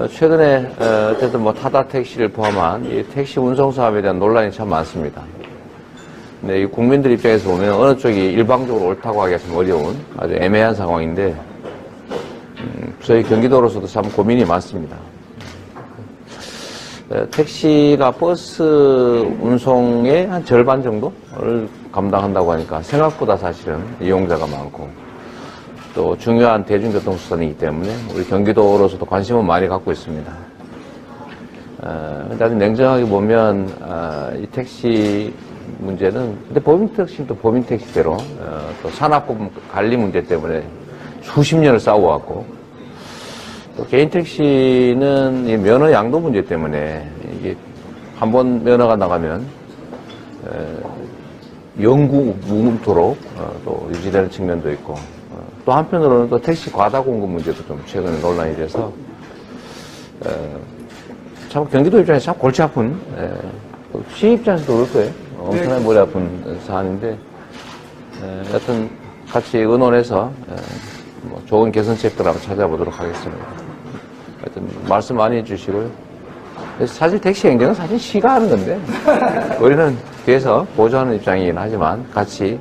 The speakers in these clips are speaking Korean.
최근에 어쨌든 뭐 타다 택시를 포함한 이 택시 운송 사업에 대한 논란이 참 많습니다. 근데 이 국민들 입장에서 보면 어느 쪽이 일방적으로 옳다고 하기가 좀 어려운 아주 애매한 상황인데 저희 경기도로서도 참 고민이 많습니다. 택시가 버스 운송의 한 절반 정도를 감당한다고 하니까 생각보다 사실은 이용자가 많고 또 중요한 대중교통수단이기 때문에 우리 경기도로서도 관심은 많이 갖고 있습니다. 아주 냉정하게 보면 이 택시 문제는 근데 법인택시는 또 법인택시대로 또 산업권 관리 문제 때문에 수십 년을 싸워왔고 또 개인택시는 이 면허 양도 문제 때문에 이게 한번 면허가 나가면 영구 무금토록 또 유지되는 측면도 있고 또 한편으로는 또 택시 과다 공급 문제도 좀 최근에 논란이 돼서 참 경기도 입장에서 참 골치 아픈 시민 입장에서도 그럴 거예요. 엄청나게 머리 아픈 사안인데 여튼 같이 의논해서 뭐 좋은 개선책들 한번 찾아보도록 하겠습니다. 하여튼 말씀 많이 해주시고요. 사실 택시 행정은 사실 시가 하는 건데 우리는 뒤에서 보조하는 입장이긴 하지만 같이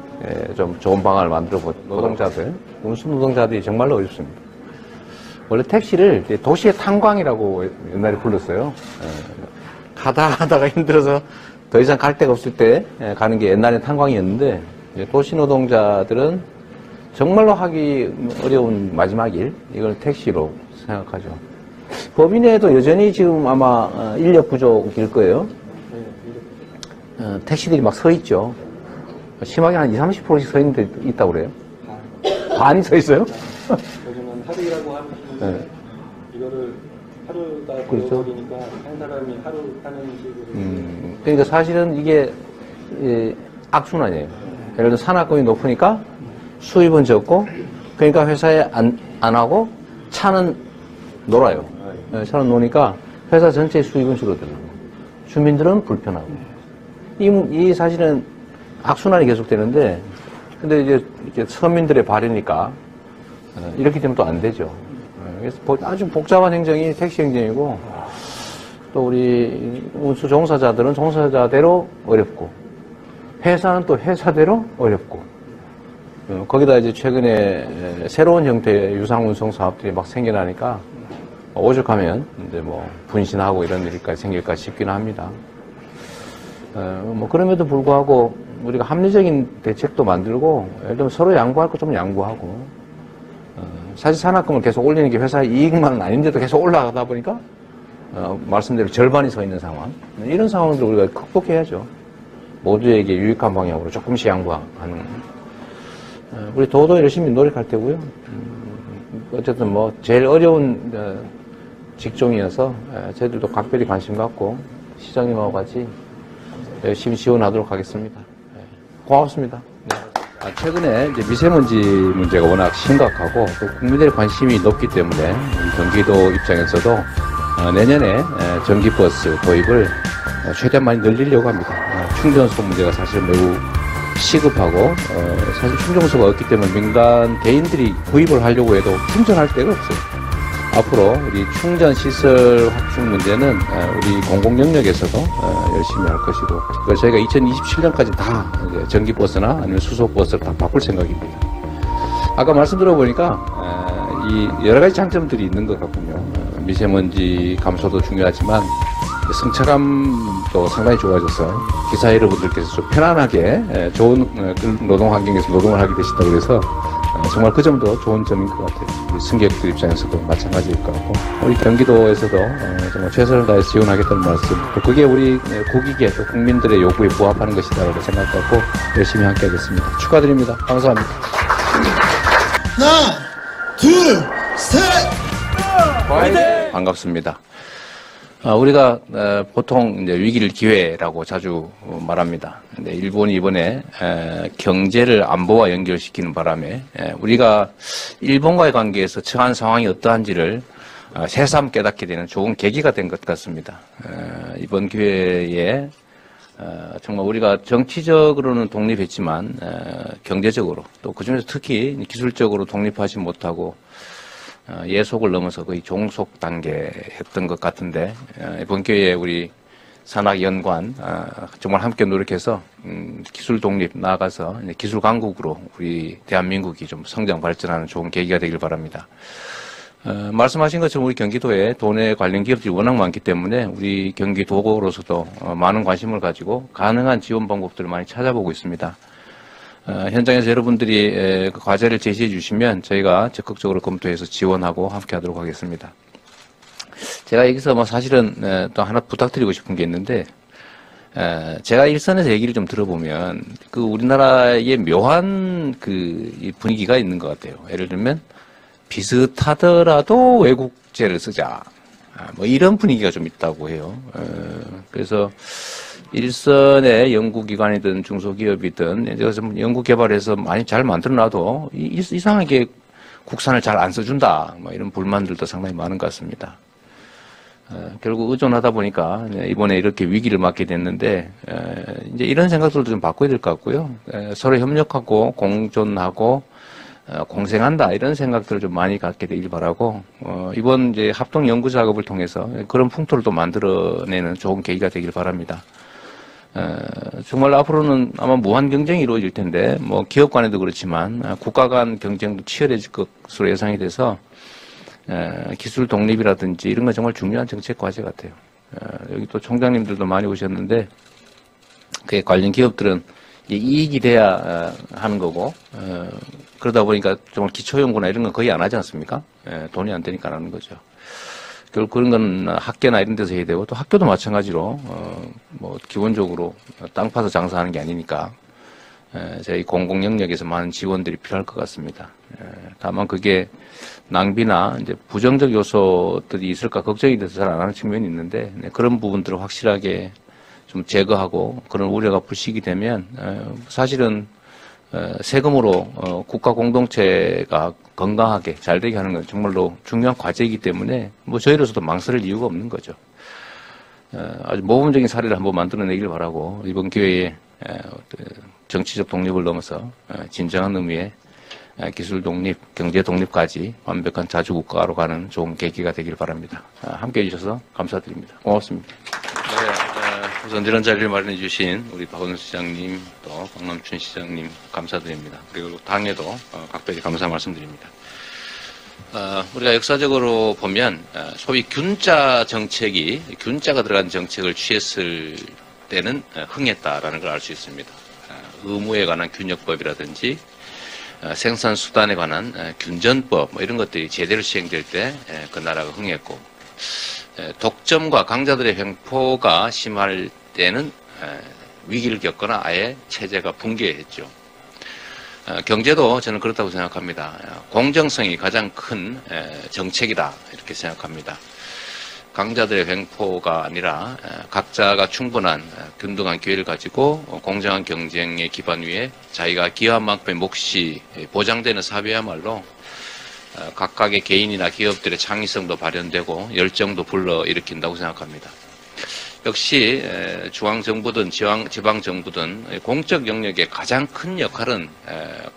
좀 좋은 방안을 만들어보고 노동자들, 운수 노동자들이 정말로 어렵습니다. 원래 택시를 도시의 탄광이라고 옛날에 불렀어요. 하다가 힘들어서 더 이상 갈 데가 없을 때 가는 게 옛날에 탄광이었는데 도시 노동자들은 정말로 하기 어려운 마지막 일, 이걸 택시로 생각하죠. 법인에도 여전히 지금 아마 인력 부족일 거예요. 택시들이 막 서 있죠. 심하게 한 20, 30%씩 서 있는 데 있다고 그래요. 반이 서 있어요? 요즘은 하루 일하고 하시는데 이거를 하루가 되어버리니까 한 사람이 하루 하는 식으로. 그러니까 사실은 이게 악순환이에요. 예를 들어 산업금이 높으니까 수입은 적고 그러니까 회사에 안 하고 차는 놀아요. 차는 노니까 회사 전체의 수입은 줄어들고 주민들은 불편하고 이 사실은 악순환이 계속되는데 근데 이제 서민들의 발이니까 이렇게 되면 또 안 되죠. 그래서 아주 복잡한 행정이 택시 행정이고 또 우리 운수 종사자들은 종사자대로 어렵고 회사는 또 회사대로 어렵고 거기다 이제 최근에 새로운 형태의 유상운송 사업들이 막 생겨나니까 오죽하면 이제 뭐 분신하고 이런 일까지 생길까 싶긴 합니다. 뭐 그럼에도 불구하고 우리가 합리적인 대책도 만들고 예를 들면 서로 양보할 거 좀 양보하고 사실 산학금을 계속 올리는 게 회사의 이익만은 아닌데도 계속 올라가다 보니까 말씀대로 절반이 서 있는 상황 이런 상황들 우리가 극복해야죠. 모두에게 유익한 방향으로 조금씩 양보하는 우리 도도 열심히 노력할 테고요. 어쨌든 뭐 제일 어려운 직종이어서 저희들도 각별히 관심 갖고 시장님하고 같이 열심히 지원하도록 하겠습니다. 고맙습니다. 최근에 이제 미세먼지 문제가 워낙 심각하고 또 국민들의 관심이 높기 때문에 경기도 입장에서도 내년에 전기버스 도입을 최대한 많이 늘리려고 합니다. 충전소 문제가 사실 매우 시급하고 사실 충전소가 없기 때문에 민간 개인들이 구입을 하려고 해도 충전할 데가 없어요. 앞으로 우리 충전 시설 확충 문제는 우리 공공 영역에서도 열심히 할 것이고 그걸 저희가 2027년까지 다 전기버스나 아니면 수소버스를 다 바꿀 생각입니다. 아까 말씀 들어보니까 이 여러 가지 장점들이 있는 것 같군요. 미세먼지 감소도 중요하지만 승차감도 상당히 좋아져서 기사 여러분들께서 좀 편안하게 좋은 노동 환경에서 노동을 하게 되신다고 그래서 정말 그 점도 좋은 점인 것 같아요. 우리 승객들 입장에서도 마찬가지일 것 같고 우리 경기도에서도 정말 최선을 다해 지원하겠다는 말씀 또 그게 우리 국익에 또 국민들의 요구에 부합하는 것이다라고 생각하고 열심히 함께 하겠습니다. 축하드립니다. 감사합니다. 하나 둘 셋 화이팅! 반갑습니다. 우리가 보통 이제 위기를 기회라고 자주 말합니다. 근데 일본이 이번에 경제를 안보와 연결시키는 바람에 우리가 일본과의 관계에서 처한 상황이 어떠한지를 새삼 깨닫게 되는 좋은 계기가 된 것 같습니다. 이번 기회에 정말 우리가 정치적으로는 독립했지만 경제적으로 또 그중에서 특히 기술적으로 독립하지 못하고 예속을 넘어서 거의 종속 단계였던 것 같은데 이번 기회에 우리 산학연관 정말 함께 노력해서 기술 독립 나아가서 이제 기술 강국으로 우리 대한민국이 좀 성장 발전하는 좋은 계기가 되길 바랍니다. 말씀하신 것처럼 우리 경기도에 도내 관련 기업들이 워낙 많기 때문에 우리 경기도로서도 많은 관심을 가지고 가능한 지원 방법들을 많이 찾아보고 있습니다. 현장에서 여러분들이 과제를 제시해 주시면 저희가 적극적으로 검토해서 지원하고 함께 하도록 하겠습니다. 제가 여기서 뭐 사실은 또 하나 부탁드리고 싶은 게 있는데, 제가 일선에서 얘기를 좀 들어보면 그 우리나라의 묘한 그 분위기가 있는 것 같아요. 예를 들면 비슷하더라도 외국제를 쓰자. 뭐 이런 분위기가 좀 있다고 해요. 그래서 일선의 연구기관이든 중소기업이든 이제 좀 연구개발해서 많이 잘 만들어놔도 이상하게 국산을 잘 안 써준다. 뭐 이런 불만들도 상당히 많은 것 같습니다. 결국 의존하다 보니까 이번에 이렇게 위기를 맞게 됐는데 이제 이런 생각들도 좀 바꿔야 될 것 같고요. 서로 협력하고 공존하고 공생한다 이런 생각들을 좀 많이 갖게 되길 바라고 이번 이제 합동 연구 작업을 통해서 그런 풍토를 또 만들어내는 좋은 계기가 되길 바랍니다. 정말 앞으로는 아마 무한 경쟁이 이루어질 텐데 뭐 기업 간에도 그렇지만 국가 간 경쟁도 치열해질 것으로 예상이 돼서 기술 독립이라든지 이런 건 정말 중요한 정책 과제 같아요. 여기 또 총장님들도 많이 오셨는데 그에 관련 기업들은 이익이 돼야 하는 거고 그러다 보니까 정말 기초연구나 이런 건 거의 안 하지 않습니까? 돈이 안 되니까 안 하는 거죠. 결국 그런 건 학계나 이런 데서 해야 되고 또 학교도 마찬가지로 뭐 기본적으로 땅 파서 장사하는 게 아니니까 저희 공공 영역에서 많은 지원들이 필요할 것 같습니다. 다만 그게 낭비나 이제 부정적 요소들이 있을까 걱정이 돼서 잘 안 하는 측면이 있는데 그런 부분들을 확실하게 좀 제거하고 그런 우려가 불식이 되면 사실은 세금으로 국가 공동체가 건강하게 잘 되게 하는 건 정말로 중요한 과제이기 때문에 뭐 저희로서도 망설일 이유가 없는 거죠. 아주 모범적인 사례를 한번 만들어내길 바라고 이번 기회에 정치적 독립을 넘어서 진정한 의미의 기술 독립, 경제 독립까지 완벽한 자주국가로 가는 좋은 계기가 되길 바랍니다. 함께해 주셔서 감사드립니다. 고맙습니다. 네, 우선 이런 자리를 마련해 주신 우리 박원순 시장님 또 박남춘 시장님 감사드립니다. 그리고 당에도 각별히 감사 말씀드립니다. 우리가 역사적으로 보면 소위 균자 정책이 균자가 들어간 정책을 취했을 때는 흥했다라는 걸 알 수 있습니다. 의무에 관한 균역법이라든지 생산수단에 관한 균전법 뭐 이런 것들이 제대로 시행될 때 그 나라가 흥했고 독점과 강자들의 횡포가 심할 때는 위기를 겪거나 아예 체제가 붕괴했죠. 경제도 저는 그렇다고 생각합니다. 공정성이 가장 큰 정책이다 이렇게 생각합니다. 강자들의 횡포가 아니라 각자가 충분한 균등한 기회를 가지고 공정한 경쟁의 기반 위에 자기가 기여한 만큼의 몫이 보장되는 사회야말로 각각의 개인이나 기업들의 창의성도 발현되고 열정도 불러일으킨다고 생각합니다. 역시 중앙정부든 지방정부든 공적 영역의 가장 큰 역할은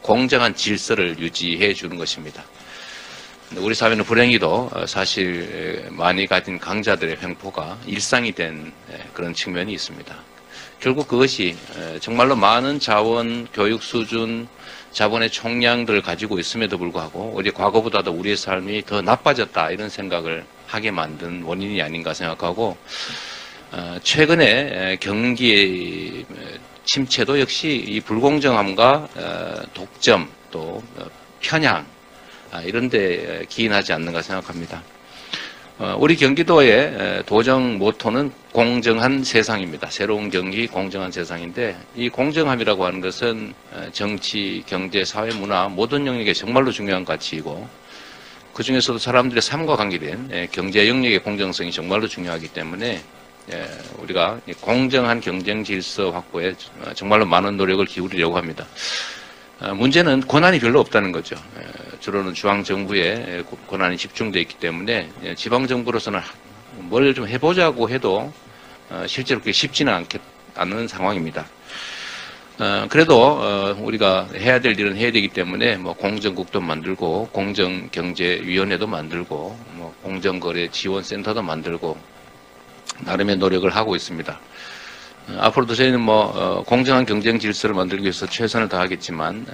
공정한 질서를 유지해 주는 것입니다. 우리 사회는 불행히도 사실 많이 가진 강자들의 횡포가 일상이 된 그런 측면이 있습니다. 결국 그것이 정말로 많은 자원, 교육 수준, 자본의 총량들을 가지고 있음에도 불구하고 우리 과거보다도 우리의 삶이 더 나빠졌다 이런 생각을 하게 만든 원인이 아닌가 생각하고 최근에 경기의 침체도 역시 이 불공정함과 독점 또 편향 이런 데 기인하지 않는가 생각합니다. 우리 경기도의 도정 모토는 공정한 세상입니다. 새로운 경기, 공정한 세상인데 이 공정함이라고 하는 것은 정치, 경제, 사회, 문화 모든 영역에 정말로 중요한 가치이고 그중에서도 사람들의 삶과 관계된 경제 영역의 공정성이 정말로 중요하기 때문에 우리가 공정한 경쟁 질서 확보에 정말로 많은 노력을 기울이려고 합니다. 문제는 권한이 별로 없다는 거죠. 주로는 중앙정부에 권한이 집중되어 있기 때문에 지방정부로서는 뭘 좀 해보자고 해도 실제로 그게 쉽지는 않는 상황입니다. 그래도 우리가 해야 될 일은 해야 되기 때문에 뭐 공정국도 만들고 공정경제위원회도 만들고 뭐 공정거래지원센터도 만들고 나름의 노력을 하고 있습니다. 앞으로도 저희는 뭐 공정한 경쟁 질서를 만들기 위해서 최선을 다하겠지만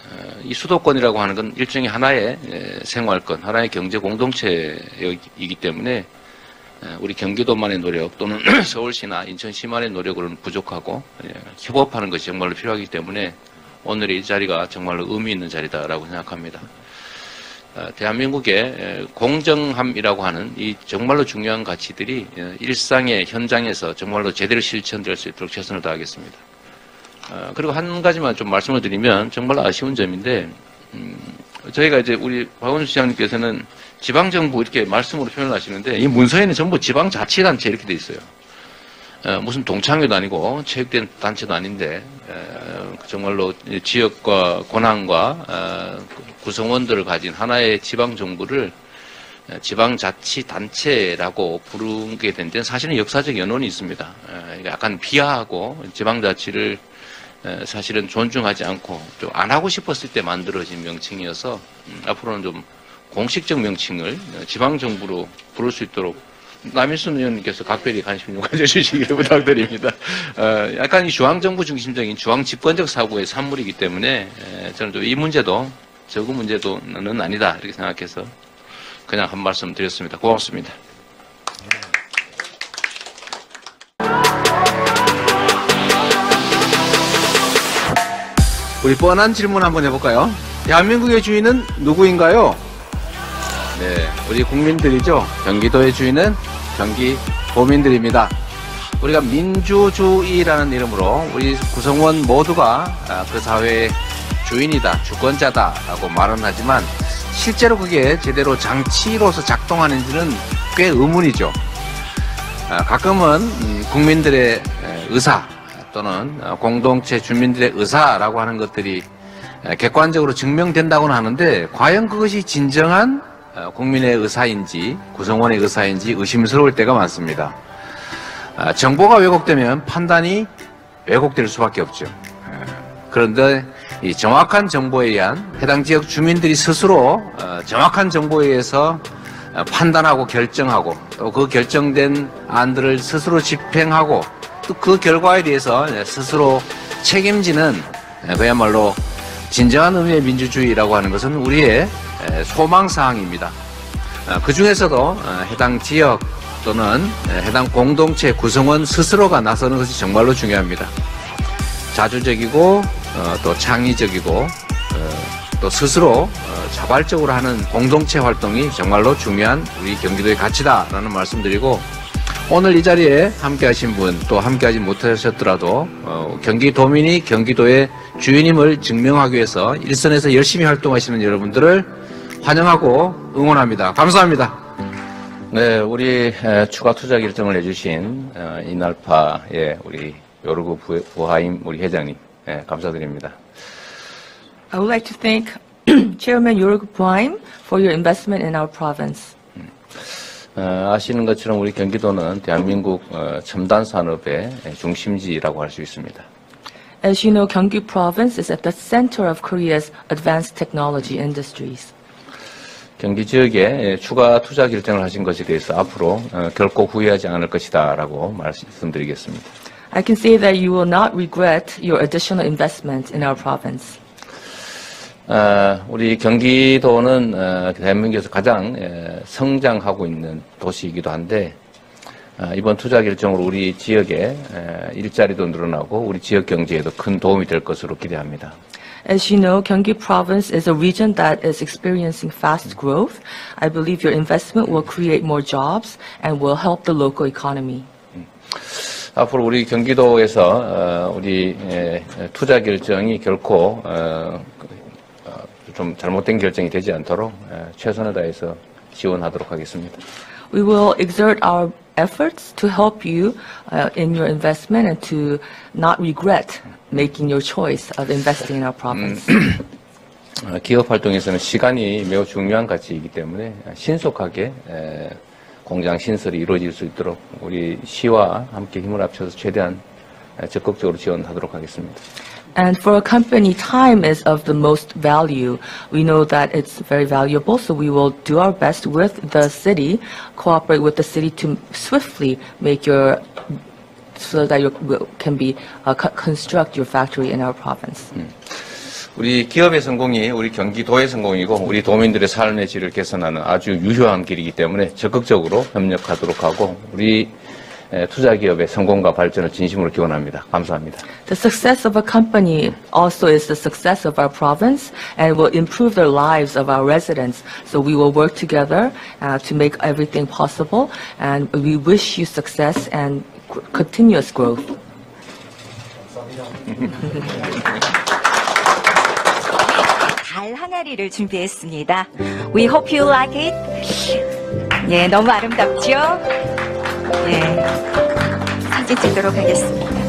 이 수도권이라고 하는 건 일종의 하나의 생활권, 하나의 경제 공동체이기 때문에 우리 경기도만의 노력 또는 서울시나 인천시만의 노력으로는 부족하고 협업하는 것이 정말로 필요하기 때문에 오늘의 이 자리가 정말로 의미 있는 자리다라고 생각합니다. 대한민국의 공정함이라고 하는 이 정말로 중요한 가치들이 일상의 현장에서 정말로 제대로 실천될 수 있도록 최선을 다하겠습니다. 그리고 한 가지만 좀 말씀을 드리면 정말 아쉬운 점인데 저희가 이제 우리 박원순 시장님께서는 지방정부 이렇게 말씀으로 표현을 하시는데 이 문서에는 전부 지방자치단체 이렇게 돼 있어요. 무슨 동창회도 아니고 체육단체도 아닌데 정말로 지역과 권한과 구성원들을 가진 하나의 지방정부를 지방자치단체라고 부르게 된 데는 사실은 역사적 연원이 있습니다. 약간 비하하고 지방자치를 사실은 존중하지 않고 좀 안 하고 싶었을 때 만들어진 명칭이어서 앞으로는 좀 공식적 명칭을 지방정부로 부를 수 있도록 남일순 의원님께서 각별히 관심 좀 가져주시기를 부탁드립니다. 약간 이 중앙정부 중심적인 중앙집권적 사고의 산물이기 때문에 저는 좀 이 문제도 저그 문제도는 아니다 이렇게 생각해서 그냥 한 말씀 드렸습니다. 고맙습니다. 우리 뻔한 질문 한번 해볼까요? 대한민국의 주인은 누구인가요? 네, 우리 국민들이죠. 경기도의 주인은 경기도민들입니다. 우리가 민주주의라는 이름으로 우리 구성원 모두가 그 사회의 주인이다, 주권자다라고 말은 하지만 실제로 그게 제대로 장치로서 작동하는지는 꽤 의문이죠. 가끔은 국민들의 의사 또는 공동체 주민들의 의사라고 하는 것들이 객관적으로 증명된다고는 하는데 과연 그것이 진정한 국민의 의사인지 구성원의 의사인지 의심스러울 때가 많습니다. 정보가 왜곡되면 판단이 왜곡될 수밖에 없죠. 그런데 이 정확한 정보에 의한 해당 지역 주민들이 스스로 정확한 정보에 의해서 판단하고 결정하고 또 그 결정된 안들을 스스로 집행하고 또 그 결과에 대해서 스스로 책임지는 그야말로 진정한 의미의 민주주의라고 하는 것은 우리의 소망사항입니다. 그 중에서도 해당 지역 또는 해당 공동체 구성원 스스로가 나서는 것이 정말로 중요합니다. 자주적이고 또 창의적이고 또 스스로 자발적으로 하는 공동체 활동이 정말로 중요한 우리 경기도의 가치다라는 말씀드리고 오늘 이 자리에 함께 하신 분 또 함께 하지 못하셨더라도 경기도민이 경기도의 주인임을 증명하기 위해서 일선에서 열심히 활동하시는 여러분들을 환영하고 응원합니다. 감사합니다. 네, 우리 추가 투자 결정을 해주신 이날파의 우리 요르구 부하임 우리 회장님 감사드립니다. I would like to thank Chairman Yorgo Buhaim for your investment in our province. 아시는 것처럼 우리 경기도는 대한민국 첨단 산업의 중심지라고 할 수 있습니다. As you know, Gyeonggi Province is at the center of Korea's advanced technology industries. 경기 지역에 추가 투자 결정을 하신 것에 대해서 앞으로 결코 후회하지 않을 것이다라고 말씀드리겠습니다. I can say that you will not regret your additional investment in our province. 우리 경기도는 대한민국에서 가장 성장하고 있는 도시이기도 한데 이번 투자 결정으로 우리 지역의 일자리도 늘어나고 우리 지역 경제에도 큰 도움이 될 것으로 기대합니다. As you know, Gyeonggi Province is a region that is experiencing fast growth. I believe your investment will create more jobs and will help the local economy. 앞으로 우리 경기도에서 우리 투자 결정이 결코 좀 잘못된 결정이 되지 않도록 최선을 다해서 지원하도록 하겠습니다. We will exert our efforts to help you in your investment and to not regret making your choice of investing in our province. 기업 활동에서는 시간이 매우 중요한 가치이기 때문에 신속하게 공장 신설이 이루어질 수 있도록 우리 시와 함께 힘을 합쳐서 최대한 적극적으로 지원하도록 하겠습니다. And for a company, time is of the most value. We know that it's very valuable, so we will do our best with the city, cooperate with the city to swiftly make so that you can construct your factory in our province. 우리 기업의 성공이 우리 경기도의 성공이고 우리 도민들의 삶의 질을 개선하는 아주 유효한 길이기 때문에 적극적으로 협력하도록 하고 우리 투자 기업의 성공과 발전을 진심으로 기원합니다. 감사합니다. The success of a company also is the success of our province and will improve the lives of our residents. So we will work together to make everything possible, and we wish you success and continuous growth. 달 항아리를 준비했습니다. We hope you like it. 예, 너무 아름답죠? 예, 사진 찍도록 하겠습니다.